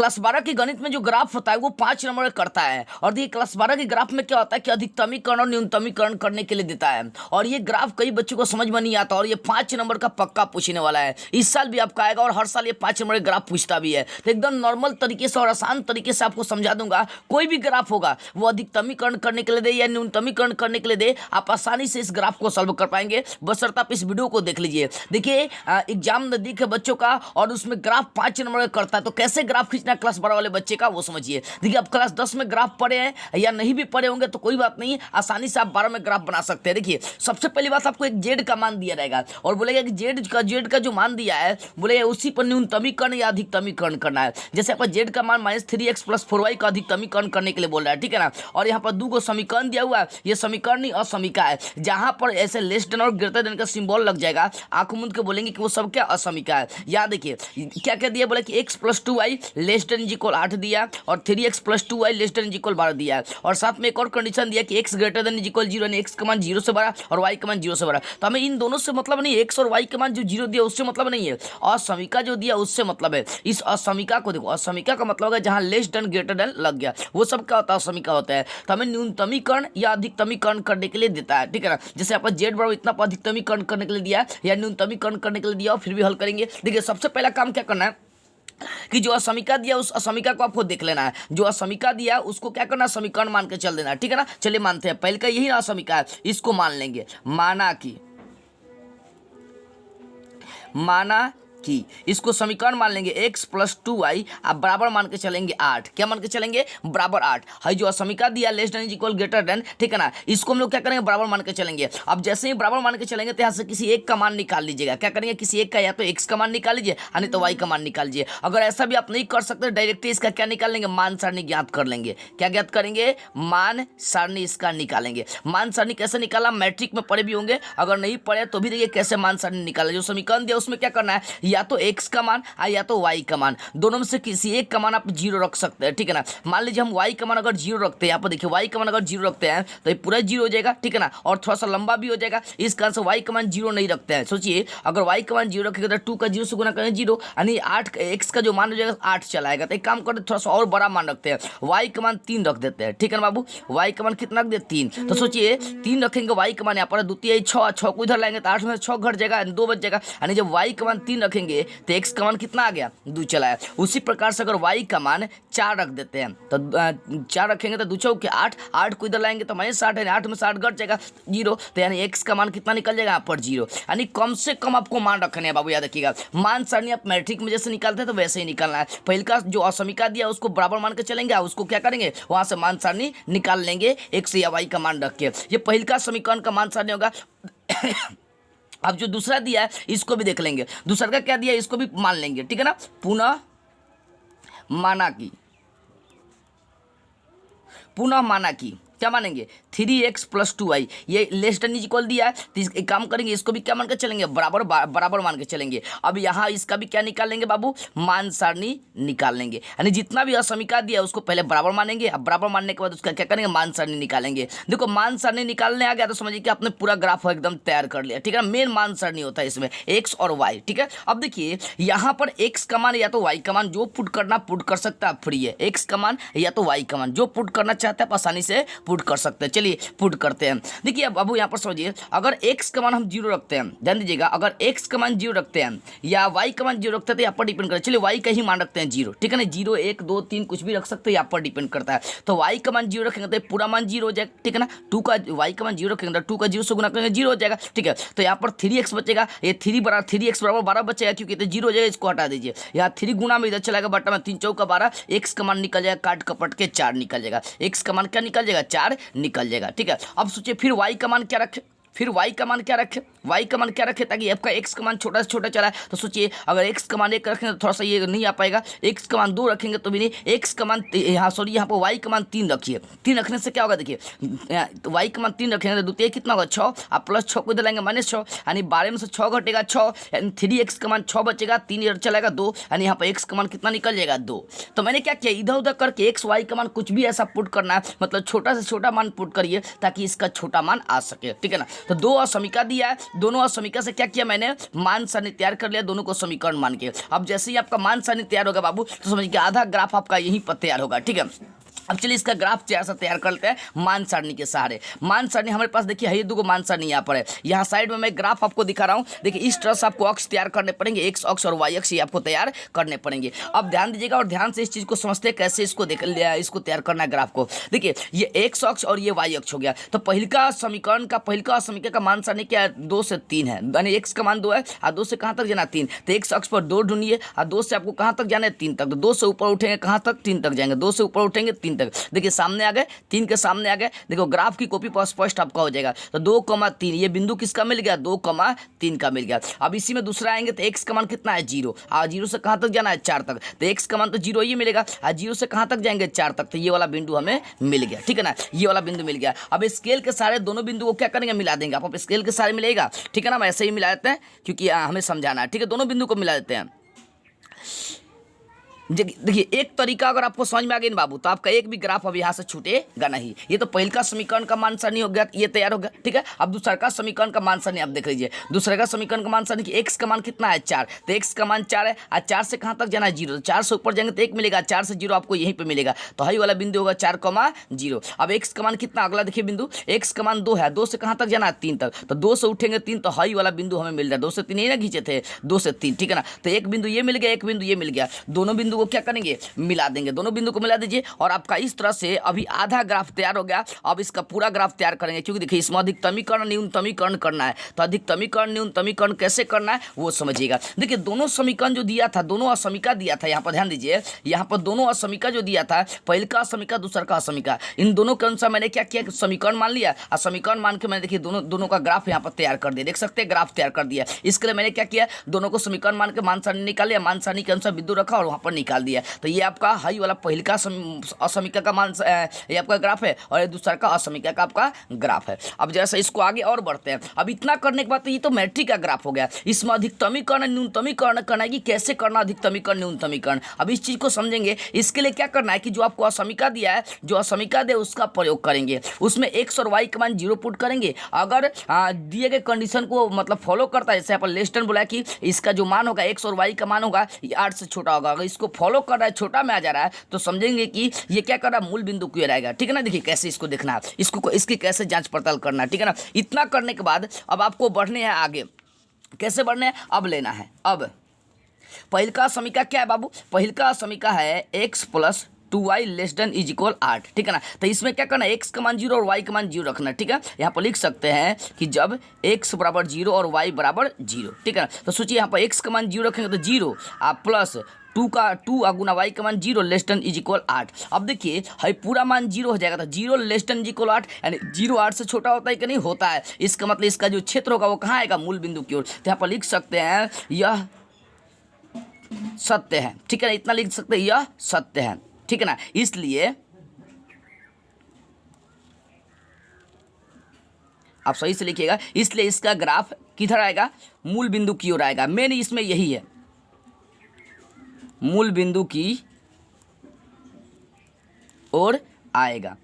Class 12 के गणित में जो ग्राफ होता है वो 5 नंबर का करता है। और देखिए क्लास 12 के ग्राफ में क्या होता है कि अधिकतमीकरण और न्यूनतमीकरण करने के लिए देता है, और ये ग्राफ कई बच्चों को समझ में नहीं आता, और ये 5 नंबर का पक्का पूछने वाला है। इस साल भी आपका आएगा और हर साल ये 5 नंबर का ग्राफ पूछता भी है। तो एकदम नॉर्मल तरीके से और आसान तरीके से आपको समझा दूंगा। कोई भी ग्राफ होगा वो अधिकतमीकरण करने के लिए दे या न्यूनतमीकरण करने के लिए दे, आप आसानी से इस ग्राफ को सॉल्व कर पाएंगे, बशर्ते आप इस वीडियो को देख लीजिए। देखिए एग्जाम नजदीक है बच्चों का और उसमें ग्राफ 5 नंबर का करता है, तो कैसे ग्राफ खींचना क्लास 12 वाले बच्चे का वो समझिए। देखिए आप क्लास 10 में ग्राफ पढ़े हैं या नहीं भी पढ़े होंगे तो कोई बात नहीं, आसानी से आप 12 में ग्राफ बना सकते हैं। देखिए सबसे पहली बात आपको एक जेड का मान दिया रहेगा और बोलेगा कि जेड का जो मान दिया है बोले उसी पर न्यूनतमीकरण या अधिकतमीकरण करना है। जैसे आपका जेड का मान -3x + 4y का अधिकतमीकरण करने के लिए बोल रहा है, ठीक है ना। और यहाँ पर 2 को समीकरण दिया हुआ है, ये समीकरण नहीं असमीका है। जहां पर ऐसे लेस देन और ग्रेटर देन का सिंबल लग जाएगा, आंख मूंद के बोलेंगे कि वो सब क्या असमीका है। याद देखिए क्या क्या दिया, बोले कि x + 2y ≤ 8 दिया और 3x + 2y ≤ 12 दिया है। और साथ में एक और कंडीशन दिया कि x > 0 यानी x का मान 0 से बड़ा और y का मान 0 से बड़ा। तो हमें इन दोनों से मतलब नहीं, x और y के मान जो 0 दिया उससे मतलब नहीं है, असमीका जो दिया उससे मतलब है। इस असमीका को देखो, असमीका का मतलब है जहां लेस देन ग्रेटर देन लग गया वो सब क्या होता है, असमीका होता है। तो हमें न्यूनतमीकरण या अधिकतमीकरण करने के लिए देता है, ठीक है ना। जैसे आपका जेड बराबर इतना पर अधिकतमीकरण करने के लिए दिया या न्यूनतमीकरण करने के लिए दिया और फिर भी हल करेंगे। देखिए सबसे पहला काम क्या करना है कि जो असमीका दिया उस असमीका को आपको देख लेना है। जो असमीका दिया उसको क्या करना, समीकरण मान के चल देना है, ठीक है ना। चलिए मानते हैं पहले का यही ना असमीका है, इसको मान लेंगे। माना कि इसको समीकरण मान लेंगे x + 2y आप बराबर मान के चलेंगे 8। क्या मान के चलेंगे, बराबर 8 है। जो असमीका दिया लेस देन = ग्रेटर देन, ठीक है ना, इसको हम लोग क्या करेंगे, बराबर मान के चलेंगे। अब जैसे ही बराबर मान के चलेंगे तो यहाँ से किसी एक का मान निकाल लीजिएगा। क्या करेंगे, किसी एक का, या तो x का मान निकाल लीजिए या नहीं तो y का मान निकाल लीजिए। अगर ऐसा भी आप नहीं कर सकते डायरेक्ट इसका क्या निकाल लेंगे, मान सारणी ज्ञात कर लेंगे। क्या ज्ञात करेंगे, मान सारणी इसका निकालेंगे। मान सारणी कैसे निकाला, मैट्रिक में पढ़े भी होंगे, अगर नहीं पढ़े तो भी देखिए कैसे मान सारणी निकाला। जो समीकरण दिया उसमें क्या करना है, या तो x का मान या तो y का मान, दोनों में से किसी एक का मान आप 0 रख सकते हैं, ठीक है ना। मान लीजिए हम y का मान अगर 0 रखते हैं, यहाँ पर देखिए y का मान अगर 0 रखते हैं तो ये पूरा 0 हो जाएगा, ठीक है ना, और थोड़ा सा लंबा भी हो जाएगा। इस कारण से y का मान 0 नहीं रखते हैं। सोचिए अगर y का मान 0 रखेगा तो 2 का 0 से गुना करें 0, यानी 8 x का जो मान हो जाएगा 8 चलाएगा। तो एक काम करते थोड़ा सा और बड़ा मान रखते हैं, y का मान 3 रख देते हैं, ठीक है ना बाबू। y का मान कितना रख दे, 3। तो सोचिए 3 रखेंगे, y का मान यहाँ पर द्वितीय 6 को इधर लाएंगे तो 8 में 6 घट जाएगा, 2 बच जाएगा। यानी जब y का मान 3 रखेंगे तो x का मान कितना आ गया, 2 चला है। उसी प्रकार से अगर y का मान 4 रख देते हैं तो 4 रखेंगे तो 2 चौके 8 को इधर लाएंगे तो -60 है, 8 में 60 घट जाएगा 0। तो यानी x का मान कितना निकल जाएगा यहाँ पर 0। यानी कम से कम आपको मान रखने हैं बाबू, याद रखिएगा। मान सारणी आप मैट्रिक में जैसे निकालते हैं तो वैसे ही निकालना है। पहले का जो असमीका दिया उसको बराबर मान के चलेंगे, उसको क्या करेंगे, वहां से मान सारणी निकाल लेंगे x या y का मान रख के। ये पहले का समीकरण का मान सारणी होगा। अब जो दूसरा दिया है इसको भी देख लेंगे, दूसरा का क्या दिया है इसको भी मान लेंगे, ठीक है ना। पुनः माना कि क्या मानेंगे, 3x + 2y ये लेस देन = दिया है तो एक काम करेंगे, इसको भी क्या मान के चलेंगे, बराबर मान के चलेंगे। अब यहाँ इसका भी क्या निकाल लेंगे बाबू, मान सारणी निकाल लेंगे। यानी जितना भी असमीका दिया उसको पहले बराबर मानेंगे, अब बराबर मानने के बाद उसका क्या करेंगे, मान सारणी निकालेंगे। देखो मान सारणी निकालने आ गया तो समझिए कि आपने पूरा ग्राफ एकदम तैयार कर लिया, ठीक है। मेन मान सारणी होता है इसमें x और y, ठीक है। अब देखिए यहाँ पर x का मान या तो y का मान जो पुट करना पुट कर सकता है, फ्री है। x का मान या तो y का मान जो पुट करना चाहते हैं आप आसानी से पुट कर सकते हैं। चलिए पुट करते हैं। देखिए अब बाबू यहाँ पर समझिए, अगर x का मान हम 0 रखते हैं, ध्यान दीजिएगा, अगर x का मान 0 रखते हैं या y का मान 0 रखते हैं तो यहाँ पर डिपेंड करता है। चलिए y का ही मान रखते हैं 0, ठीक है ना। 0 1 2 3 कुछ भी रख सकते हैं, यहाँ पर डिपेंड करता है। तो y का मान 0 रखेंगे तो पूरा मान 0 हो जाएगा, ठीक है ना। y का मान 0 रखेंगे तो 2 का 0 से गुना करेंगे 0 हो जाएगा, ठीक है। तो यहाँ पर 3x बचेगा, ये 3x बराबर 12 बचेगा क्योंकि तो 0 हो जाएगा, इसको हटा दीजिए। यहाँ 3 गुना में इधर चलाएगा बटा में 3 चौका 12, x का मान निकल जाएगा, काट कपट के 4 निकल जाएगा। x का मान क्या निकल जाएगा, 4 निकल जाएगा, ठीक है। अब सोचिए फिर y का मान क्या रखे, y का मान क्या रखे ताकि आपका x का मान छोटा से छोटा चला है। तो सोचिए अगर x का मान 1 रखेंगे तो थोड़ा सा ये नहीं आ पाएगा, x का मान 2 रखेंगे तो भी नहीं, x का मान यहाँ पर y का मान 3 रखिए। 3 रखने से क्या होगा, देखिए तो y का मान 3 रखेंगे तो द्वितीय कितना होगा, 6, आप +6 को इधर लाएंगे -6, यानी 12 में से 6 घटेगा 6, यानी 3x का मान 6 बचेगा, 3 इधर चलेगा 2, यानी यहाँ पर x का मान कितना निकल जाएगा, 2। तो मैंने क्या किया, इधर उधर करके x y का मान कुछ भी ऐसा पुट करना है, मतलब छोटा से छोटा मान पुट करिए ताकि इसका छोटा मान आ सके, ठीक है ना। तो दो असमीका दिया है, दोनों असमीका से क्या किया मैंने, मान सारणी तैयार कर लिया दोनों को समीकरण मान के। अब जैसे ही आपका मान सारणी तैयार होगा बाबू तो समझिए आधा ग्राफ आपका यहीं पर तैयार होगा। ठीक है, अब चलिए इसका ग्राफ तैयार करते हैं मान सारणी के सहारे। मान सारणी हमारे पास देखिए है, दो मान सारणी यहाँ पर है। यहाँ साइड में मैं ग्राफ आपको दिखा रहा हूँ। देखिए इस तरह से आपको अक्ष तैयार करने पड़ेंगे, एक्स अक्ष और वाई अक्ष ये आपको तैयार करने पड़ेंगे। अब ध्यान दीजिएगा और ध्यान से इस चीज को समझते हैं कैसे इसको देख लिया, इसको तैयार करना है ग्राफ को। देखिए ये एक्स अक्ष और ये वाई अक्ष हो गया। तो पहिलका समीकरण का पहिलका समीकरण का मान सारणी क्या है, 2 से 3 है, यानी एक्स का मान 2 है और 2 से कहाँ तक जाना 3। तो एक्स अक्ष पर 2 ढूंढिए और 2 से आपको कहाँ तक जाना है 3 तक। तो 2 से ऊपर उठेंगे कहाँ तक, 3 तक जाएंगे, 2 से ऊपर उठेंगे 3 तक। देखिए सामने आ गए, 3 के सामने आ गए। देखो ग्राफ की कॉपी पर स्पष्ट आपका हो जाएगा। तो 2,3 ये बिंदु किसका मिल गया, 2,3 का मिल गया। अब इसी में दूसरा आएंगे तो एक्स का मान कितना है 0 और 0 से कहाँ तक जाना है 4 तक। तो एक्स का मान तो 0 ही मिलेगा और 0 से कहाँ तक जाएंगे 4 तक। तो ये वाला बिंदु हमें मिल गया। ठीक है ना, ये वाला बिंदु मिल गया। अब स्केल के सारे दोनों बिंदु को क्या करेंगे, मिला देंगे। आप स्केल के सारे मिलेगा। ठीक है ना, हम ऐसे ही मिला देते हैं क्योंकि हमें समझाना है। ठीक है, दोनों बिंदु को मिला देते हैं। देखिए एक तरीका अगर आपको समझ में आ गया ना बाबू, तो आपका एक भी ग्राफ अब यहाँ से छूटेगा नहीं। ये तो पहले का समीकरण का मान सारणी हो गया, ये तैयार हो गया। ठीक है, अब दूसरा का समीकरण का मान सारणी आप देख लीजिए। दूसरे का समीकरण का मान सारणी की एक्स का मान कितना है 4। तो एक्स का मान 4 है और 4 से कहाँ तक जाना है 0। तो 4 से ऊपर जाएंगे तो 1 मिलेगा, 4 से 0 आपको यहीं पर मिलेगा। तो हाई वाला बिंदु होगा 4,0। अब एक्स का मान कितना, अगला देखिए बिंदु एक्स का मान 2 है, 2 से कहाँ तक जाना है 3 तक। तो 2 से उठेंगे 3 तो हाई वाला बिंदु हमें मिल रहा है। 2 से 3 ही ना खींचे थे, 2 से 3। ठीक है ना, तो एक बिंदु ये मिल गया, एक बिंदु ये मिल गया। दोनों बिंदु को क्या करेंगे, मिला देंगे। दोनों बिंदु को मिला दीजिए और आपका इस तरह से अभी आधा ग्राफ तैयार हो गया। अब इसका पूरा ग्राफ तैयार करेंगे क्योंकि देखिए इसमें अधिकतमीकरण न्यूनतमीकरण करना है। तो अधिकतमीकरण न्यूनतमीकरण कैसे करना है वो समझिएगा। देखिए दोनों समीकरण जो दिया था, दोनों असमीका दिया था। यहाँ पर ध्यान दीजिए, यहाँ पर दोनों असमीका जो दिया था, पहले का असमीका दूसरा का असमीका, इन दोनों के अनुसार मैंने क्या किया, समीकरण मान लिया और समीकरण मान के मैंने देखिए दोनों का ग्राफ यहाँ पर तैयार कर दिया। देख सकते हैं ग्राफ तैयार कर दिया। इसके लिए मैंने क्या किया, दोनों को समीकरण मान के मान सारणी निकाल लिया, मान सारणी के अनुसार बिंदु रखा और वहाँ पर निकाल दिया। तो ये आपका हाई वाला पहले का असमीका का मान ये आपका ग्राफ है और ये दूसरा का असमीका का आपका ग्राफ है। अब जैसा इसको आगे और बढ़ते हैं। अब इतना करने के बाद तो ये तो मैट्रिक का ग्राफ हो गया। इसमें अधिकतमीकरण न्यूनतमीकरण करना है कि कैसे करना अधिकतमीकरण न्यूनतमीकरण। अब इस चीज को समझेंगे। इसके लिए क्या करना है कि जो आपको असमीका दिया है, जो असमीका दे उसका प्रयोग करेंगे। उसमें एक्स और वाई का मान 0 पुट करेंगे। अगर दिए गए कंडीशन को मतलब फॉलो करता है, जैसे यहाँ पर लेस देन बोला है कि इसका जो मान होगा एक्स और वाई का मान होगा ये 8 से छोटा होगा। अगर इसको फॉलो कर रहा है, छोटा में आ जा रहा है, तो समझेंगे कि ये क्या कर रहा है, मूल बिंदु क्यों रहेगा। ठीक है ना, देखिए कैसे इसको देखना है, इसकी कैसे जांच पड़ताल करना है। ठीक है ना, इतना करने के बाद अब आपको बढ़ने हैं आगे। कैसे बढ़ने हैं, अब लेना है। अब पहले का समीका क्या है बाबू, पहले का समीका है x + 2y ≤ 8। ठीक है ना, तो इसमें क्या करना है, x का मान 0 और y का मान 0 रखना। ठीक है, यहाँ पर लिख सकते हैं कि जब x = 0 और y = 0। ठीक है ना, तो सोचिए यहाँ पर x का मान 0 रखेंगे तो 0 प्लस 2 गुना y का मान 0 ≤ 8। अब देखिए है पूरा मान 0 हो जाएगा। तो 0 ≤ 8 यानी 0 8 से छोटा होता है कि नहीं होता है। इसका मतलब इसका जो क्षेत्र होगा वो कहाँ आएगा, मूल बिंदु की ओर। तो यहाँ पर लिख सकते हैं यह सत्य है। ठीक है ना, इतना लिख सकते हैं यह सत्य है। ठीक है ना, इसलिए आप सही से लिखिएगा। इसलिए इसका ग्राफ किधर आएगा, मूल बिंदु की ओर आएगा। मेन इसमें यही है, मूल बिंदु की ओर आएगा।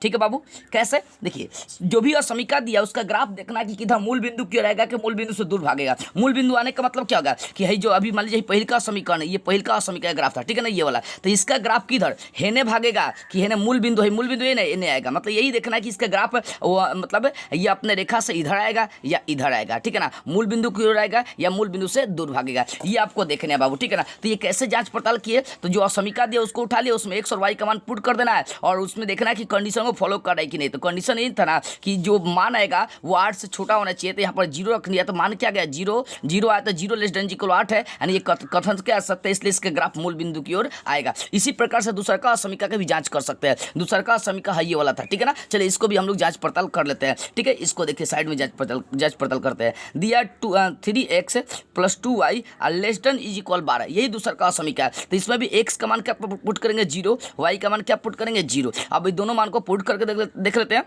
ठीक है बाबू, कैसे देखिए जो भी असमीका दिया उसका ग्राफ देखना कि किधर मूल बिंदु क्यों रहेगा कि मूल बिंदु से दूर भागेगा। मूल बिंदु आने का मतलब क्या होगा कि है जो अभी मान लीजिए पहले का समीकरण है, ये पहले का असमीका ग्राफ था। ठीक है ना, ये वाला, तो इसका ग्राफ किधर हेने भागेगा कि हेने मूल बिंदु है, मूल बिंदु ये नहीं आएगा। मतलब यही देखना है कि इसका ग्राफ मतलब ये अपने रेखा से इधर आएगा या इधर आएगा। ठीक है ना, मूल बिंदु की ओर आएगा या मूल बिंदु से दूर भागेगा, ये आपको देखना है बाबू। ठीक है ना, तो ये कैसे जांच पड़ताल किए, तो जो असमीका दिया उसको उठा लिया, उसमें एक्स और वाई का मान पुट कर देना है और उसमें देखना है कि कंडीशन को फॉलो कर रहा है कि नहीं। तो कंडीशन ये था ना कि जो मान आएगा वो 8 से छोटा होना चाहिए। तो यहाँ पर 0 रख दिया, तो मान क्या गया 0 0 आया, तो 0 ≤ 8 है, यानी ये कथन क्या आ सकता है, इसलिए इसके ग्राफ मूल बिंदु की ओर आएगा। इसी प्रकार से दूसरा का असमीका का भी जांच कर सकते हैं। दूसरा का असमीका है ये वाला था। ठीक है ना, चलिए इसको भी हम लोग जांच पड़ताल कर लेते हैं। ठीक है, इसको देखिए साइड में जांच पड़ताल करते हैं। दिया 3x + 2y ≤ 12, यही दूसरा का असमीका है। तो इसमें भी x का मान क्या पुट करेंगे 0, y का मान क्या पुट करेंगे 0। अब दोनों मान को पुट करके देख लेते हैं।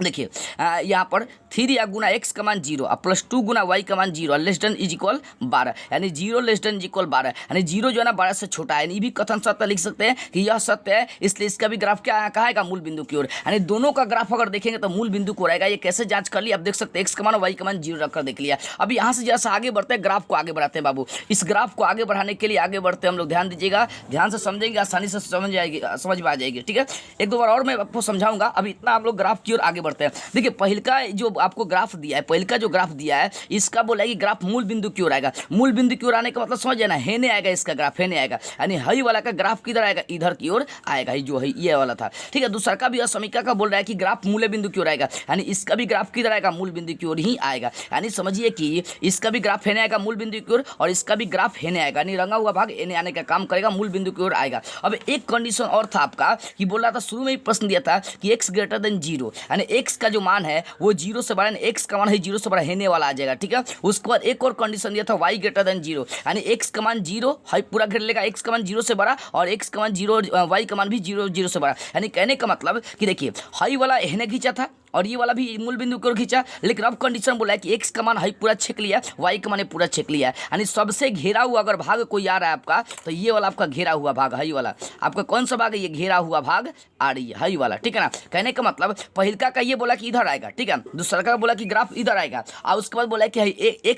देखिए यहाँ पर 3 या गुना x का मान 0 और +2 गुना y का मान 0 लेस देन इज इक्वल 12, यानी 0 लेस देन इज इक्वल 12, यानी 0 जो है ना 12 से छोटा है। ये भी कथन सत्य लिख सकते हैं कि यह सत्य है, इसलिए इसका भी ग्राफ क्या कहाँ आएगा, मूल बिंदु की ओर। यानी दोनों का ग्राफ अगर देखेंगे तो मूल बिंदु को रहेगा। ये कैसे जांच कर लिया, अब देख सकते हैं x का मान और y का मान 0 रखकर देख लिया। अब यहाँ से जैसा आगे बढ़ते हैं, ग्राफ को आगे बढ़ाते हैं बाबू। इस ग्राफ को आगे बढ़ाने के लिए आगे बढ़ते हैं हम लोग, ध्यान दीजिएगा, ध्यान से समझेंगे, आसानी से समझ में आ जाएगी। ठीक है, एक दो बार और मैं आपको समझाऊंगा। अभी इतना हम लोग ग्राफ की ओर आगे बढ़ते हैं। देखिए पहिलका जो आपको ग्राफ दिया है, पहिलका जो ग्राफ दिया है, इसका बोला है कि ग्राफ मूल बिंदु की ओर आएगा। मूल बिंदु की ओर आने का मतलब समझ जाना, हेने आएगा इसका ग्राफ, हेने आएगा, यानी हई वाला का ग्राफ किधर आएगा, इधर की ओर आएगा, जो है ये वाला था। ठीक है, दूसरा का भी असमिका का बोल रहा है कि ग्राफ मूल बिंदु की ओर आएगा, यानी इसका भी ग्राफ किधर आएगा, मूल बिंदु की ओर ही आएगा। यानी समझिए कि इसका भी ग्राफ हेने आएगा मूल बिंदु की ओर, और इसका भी ग्राफ हेने आएगा, यानी रंगा हुआ भाग हेने आने का काम करेगा, मूल बिंदु की ओर आएगा। अब एक कंडीशन और था आपका कि बोल रहा था, शुरू में ही प्रश्न दिया था कि x ग्रेटर देन 0, यानी x का जो मान है वो 0 से बड़ा, x का मान है 0 से बड़ा, हेने वाला आ जाएगा। ठीक है, उसके बाद एक और कंडीशन दिया था y ग्रेटर देन 0, यानी x का मान 0 है, पूरा घेर लेगा, x का मान 0 से बड़ा और x का मान 0, y का मान भी 0 से बड़ा। यानी कहने का मतलब कि देखिए हाई वाला हेने खींचा था और ये वाला भी मूल बिंदु की ओर खींचा, लेकिन अब कंडीशन बोला है कि x का मान हाई पूरा छेक लिया, y का मान पूरा छेक लिया, यानी सबसे घेरा हुआ अगर भाग कोई आ रहा है आपका, तो ये वाला आपका घेरा हुआ भाग, हाई वाला आपका कौन सा भाग है, ये घेरा हुआ भाग आ रही है, हाई वाला। ठीक है ना, कहने का मतलब पहिलका का ये बोला कि इधर आएगा, ठीक है, दूसरा का बोला कि ग्राफ इधर आएगा, और उसके बाद बोला कि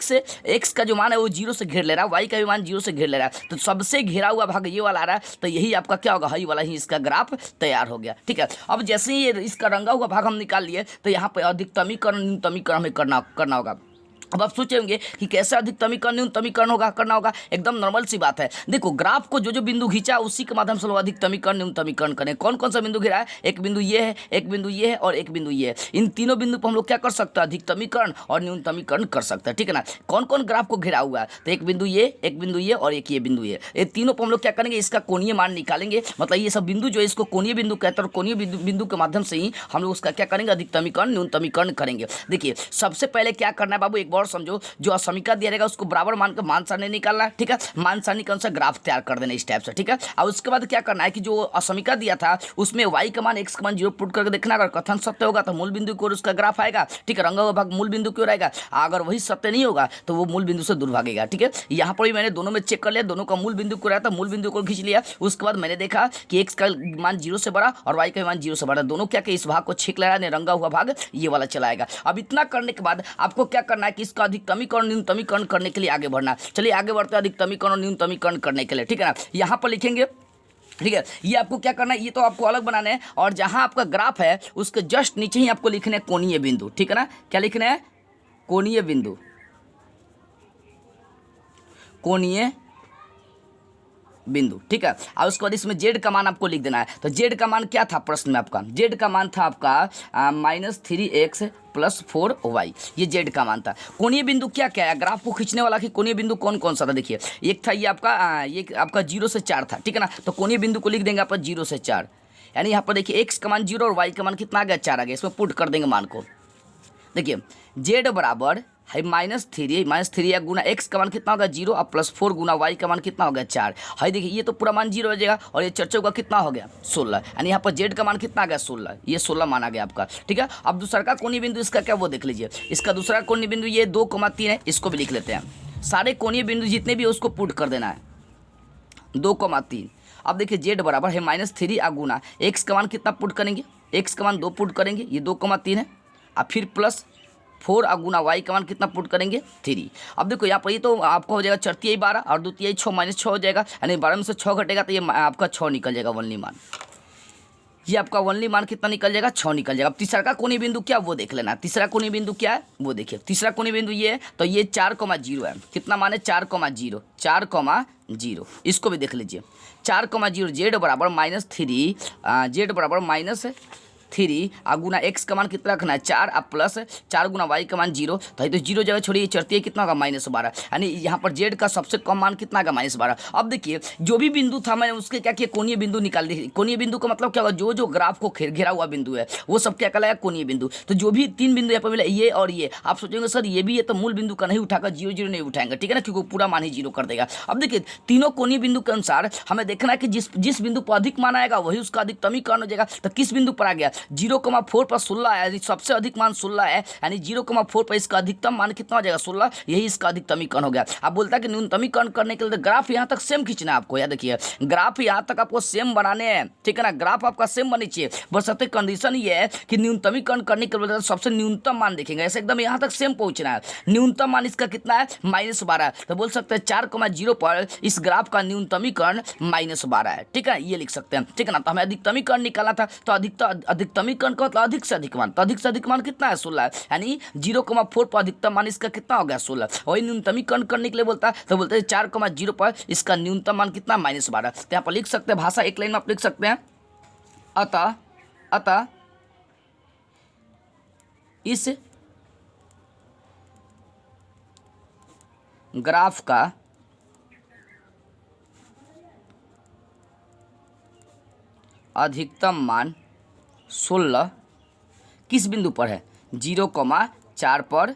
x का जो मान है वो 0 से घेर ले रहा है, y का भी मान 0 से घेर ले रहा है, तो सबसे घेरा हुआ भाग ये वाला आ रहा है, तो यही आपका क्या होगा, हाई वाला ही इसका ग्राफ तैयार हो गया। ठीक है, अब जैसे ही इसका रंगा हुआ भाग हम निकाल लिए, तो यहाँ पर अधिकतमीकरण न्यूनतमीकरण हमें करना होगा। अब आप सोचेंगे कि कैसे अधिकतमीकरण न्यूनतमीकरण करना होगा, एकदम नॉर्मल सी बात है। देखो ग्राफ को जो बिंदु खींचा उसी के माध्यम से लोग अधिकतमीकरण न्यूनतमीकरण करें। कौन कौन सा बिंदु घिरा है, एक बिंदु ये है, एक बिंदु ये है और एक बिंदु ये है। इन तीनों बिंदु पर हम लोग क्या कर सकते हैं, अधिकतमीकरण और न्यूनतमीकरण कर सकते हैं। ठीक है ना, कौन कौन ग्राफ को घिरा हुआ है, तो एक बिंदु ये, एक बिंदु ये और एक ये बिंदु ये तीनों पर हम लोग क्या करेंगे, इसका कोणीय मान निकालेंगे। मतलब ये सब बिंदु जो है इसको कोणीय बिंदु कहते हैं, और कोणीय बिंदु के माध्यम से ही हम लोग उसका क्या करेंगे, अधिकतमीकरण न्यूनतमीकरण करेंगे। देखिए सबसे पहले क्या करना है बाबू, एक बार समझो, जो समीकरण दिया रहेगा उसको बराबर मान कर मान सारणी निकालना है। ठीक है, मान सारणी के अनुसार ग्राफ तैयार कर देना इस टाइप से। ठीक है, और उसके बाद क्या करना है कि जो असमीकरण दिया था उसमें y का मान x का मान 0 पुट करके देखना, अगर कथन सत्य होगा तो मूल बिंदु की ओर उसका ग्राफ आएगा। ठीक है, रंगा हुआ भाग मूल बिंदु की ओर आएगा, अगर वही सत्य नहीं होगा तो वो मूल बिंदु से दूर भागेगा। ठीक है, यहाँ पर भी मैंने दोनों में चेक कर लिया, दोनों का मूल बिंदु को रहता, मूल बिंदु को खींच लिया। उसके बाद मैंने देखा कि x का मान 0 से बड़ा और y का मान 0 से बड़ा, दोनों क्या कि इस भाग को छीक ले रहा है, रंगा हुआ भाग ये वाला चलाएगा। अब इतना करने के बाद आपको क्या करना है कि इसका अधिकतमीकरण न्यूनतमीकरण करने के लिए आगे बढ़ना। चलिए आगे बढ़ते हैं अधिकतमीकरण और न्यूनतमीकरण करने के लिए। ठीक है ना, यहाँ पर लिखेंगे। ठीक है, ये आपको क्या करना है, ये तो आपको अलग बनाना है, और जहां आपका ग्राफ है उसके जस्ट नीचे ही आपको लिखना है कोणीय बिंदु। ठीक है ना, क्या लिखना है, कोणीय बिंदु, कोणीय बिंदु। ठीक है, और उसके बाद इसमें जेड का मान आपको लिख देना है। तो जेड का मान क्या था प्रश्न में आपका, जेड का मान था आपका -3x + 4y, ये जेड का मान था। कोणीय बिंदु क्या क्या है, ग्राफ को खींचने वाला कि कोणीय बिंदु कौन कौन सा था, देखिए एक था ये आपका 0 से 4 था। ठीक है ना, तो कोणीय बिंदु को लिख देंगे आपका 0 से 4, यानी यहाँ पर देखिए x का मान 0 और y का मान कितना आ गया, 4 आ गया। इसमें पुट कर देंगे मान को। देखिए जेड बराबर है -3 या गुना x का मान कितना होगा 0 और +4 गुना y का मान कितना होगा 4 है। देखिए ये तो पूरा मान 0 हो जाएगा, और ये चर्चा का कितना हो गया 16, यानी यहाँ पर z का मान कितना आ गया 16, ये 16 मान आ गया आपका। ठीक है, अब दूसरा का कोणीय बिंदु इसका क्या वो देख लीजिए। इसका दूसरा कोणीय बिंदु ये 2,3 है, इसको भी लिख लेते हैं। सारे कोणीय बिंदु जितने भी उसको पुट कर देना है 2,3। अब देखिए जेड बराबर है -3 आ गुना x का मान कितना पुट करेंगे, x का मान 2 पुट करेंगे, ये 2,3 है, और फिर +4 और गुना y का मान कितना पुट करेंगे 3। अब देखो यहाँ पर ये तो आपका हो जाएगा 4 12 और 2 6 -6 हो जाएगा, यानी 12 में से 6 घटेगा तो ये आपका 6 निकल जाएगा वनली मान। ये आपका वनली मान कितना निकल जाएगा 6 निकल जाएगा। अब तीसरा का कोणीय बिंदु क्या वो देख लेना। तीसरा कोणीय बिंदु क्या है वो देखिए। तीसरा कोणीय बिंदु ये है, तो ये 4,0 है। कितना मान है 4,0, 4,0, इसको भी देख लीजिए। 4,0 जेड बराबर -3, जेड बराबर -3 गुना x का मान कितना रखना है 4 और +4 गुना y का मान 0, तो ये तो 0 जगह छोड़िए, चढ़ती कितना होगा -12, यानी यहाँ पर z का सबसे कम मान कितना होगा -12। अब देखिए जो भी बिंदु था मैंने उसके क्या किया कोणीय बिंदु निकाल दी। कोणीय बिंदु का मतलब क्या होगा, जो ग्राफ को घेरा हुआ बिंदु है वो सब क्या कहलाएगा कोणीय बिंदु। तो जो भी 3 बिंदु यहाँ पर मिला ये और ये, आप सोचेंगे सर ये भी है तो मूल बिंदु का नहीं उठाकर 0 0 नहीं उठाएंगे, ठीक है ना, क्योंकि पूरा मान ही 0 कर देगा। अब देखिए तीनों कोणीय बिंदु के अनुसार हमें देखना है कि जिस बिंदु पर अधिक मान आएगा वही उसका अधिकतमीकरण हो जाएगा। तो किस बिंदु पर आ गया, 0,4 पर 16 है, यानी सबसे अधिक मान 16 है, यानी 0,4 पर इसका अधिकतम मान कितना हो जाएगा 16, यही इसका अधिकतमीकरण हो गया। अब बोलता है कि न्यूनतमीकरण करने के लिए ग्राफ यहाँ तक सेम खींचना है आपको। याद देखिए ग्राफ यहाँ तक आपको सेम बनाने हैं, ठीक है ना, ग्राफ आपका सेम बननी चाहिए, बशर्ते कंडीशन ये है कि न्यूनतमीकरण करने के लिए सबसे न्यूनतम मान देखेंगे, ऐसे एकदम यहाँ तक सेम पहुंचना है। न्यूनतम मान इसका कितना है -12, तो बोल सकते हैं 4,0 पर इस ग्राफ का न्यूनतमीकरण -12 है, ठीक है, ये लिख सकते हैं, ठीक है ना। तो हमें अधिकतमीकरण निकालना था, तो अधिकतमीकरण का मतलब अधिक से अधिक मान, तो अधिक से अधिक मान कितना है 16 है, यानी 0,4 पर अधिकतम मान इसका कितना हो गया 16। वही न्यूनतमीकरण करने के लिए बोलता है, तो बोलते हैं 4,0 पर इसका न्यूनतम मान कितना -12। तो यहाँ पर लिख सकते हैं, भाषा एक लाइन में आप लिख सकते हैं, अतः इस ग्राफ का अधिकतम मान 16 किस बिंदु पर है, 0,4 पर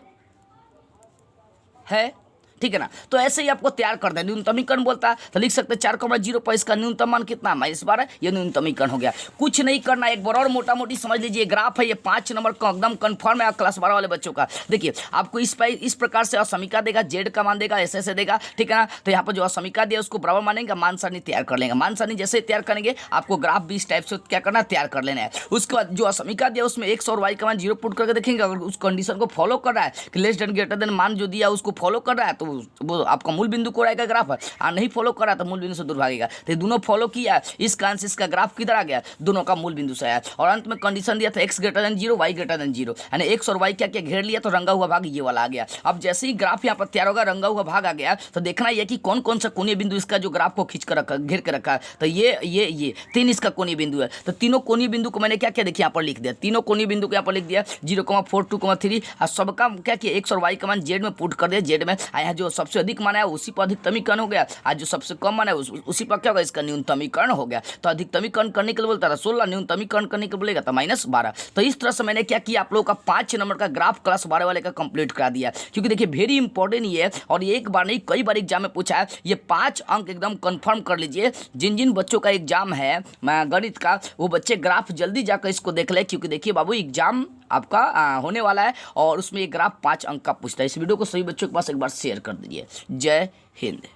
है, ठीक है ना। तो ऐसे ही आपको तैयार कर दें, न्यूनतमीकरण बोलता है तो लिख सकते हैं 4,0 पर इसका न्यूनतम मान कितना -12, ये न्यूनतमीकरण हो गया। कुछ नहीं करना, एक बार और मोटा मोटी समझ लीजिए, ग्राफ है ये 5 नंबर का एकदम कंफर्म है क्लास 12 वाले बच्चों का। देखिए आपको इस प्रकार से असमीका देगा, जेड का मान देगा, ऐसे देगा, ठीक है ना। तो यहाँ पर जो असमीका दिया उसको बराबर मानेंगे, मान सारणी तैयार कर लेंगे, मान सारणी जैसे तैयार करेंगे आपको ग्राफ भी इस टाइप से क्या करना तैयार कर लेना है। उसके बाद जो असमीका दिया उसमें एक्स और वाई का मान 0 पुट करके देखेंगे, अगर उस कंडीशन को फॉलो कर रहा है कि लेस देन ग्रेटर देन मान जो दिया उसको फॉलो कर रहा है तो वो आपका मूल बिंदु को रहेगा ग्राफ, और नहीं फॉलो करा तो मूल बिंदु से दूर भागेगा। तो दोनों फॉलो किया, इस कारण से इसका ग्राफ किधर आ गया, दोनों का मूल बिंदु से आया। और अंत में कंडीशन दिया था x greater than 0, y greater than 0, यानी x और y क्या क्या घेर लिया, तो रंगा हुआ भाग ये वाला आ गया। अब जैसे ही ग्राफ यहाँ पर तैयार होगा, रंगा हुआ भाग आ गया, तो देखना यह कि कौन कौन सा कोणीय बिंदु इसका जो ग्राफ को खींच कर रखा, घेर के रखा है। तो ये 3 इसका कोणीय बिंदु है। तो तीनों कोणीय बिंदु को मैंने क्या क्या देखिए यहाँ पर लिख दिया, तीनों कोणीय बिंदु को यहाँ पर लिख दिया 0,4, 2,3, और सबका क्या किया x और y का मान जेड में पुट कर दिया, जेड में यहाँ जो सबसे अधिक मान है उसी पर अधिकतमीकरण हो गया, आज जो सबसे कम मान है उसी पर क्या होगा, इसका न्यूनतमीकरण हो गया। तो अधिकतमीकरण करने के लिए बोलता था 16, न्यूनतमीकरण करने के लिए बोलेगा तो -12। तो इस तरह से मैंने क्या किया, आप लोगों का 5 नंबर का ग्राफ क्लास 12 वाले का कंप्लीट करा दिया। क्योंकि देखिए वेरी इंपॉर्टेंट ये है, और ये एक बार नहीं कई बार एग्जाम में पूछा है, ये 5 अंक एकदम कंफर्म कर लीजिए। जिन जिन बच्चों का एग्जाम है गणित का, वो बच्चे ग्राफ जल्दी जाकर इसको देख ले, क्योंकि देखिए बाबू एग्जाम आपका होने वाला है और उसमें ये ग्राफ 5 अंक का पूछता है। इस वीडियो को सभी बच्चों के पास एक बार शेयर कर दीजिए। जय हिंद।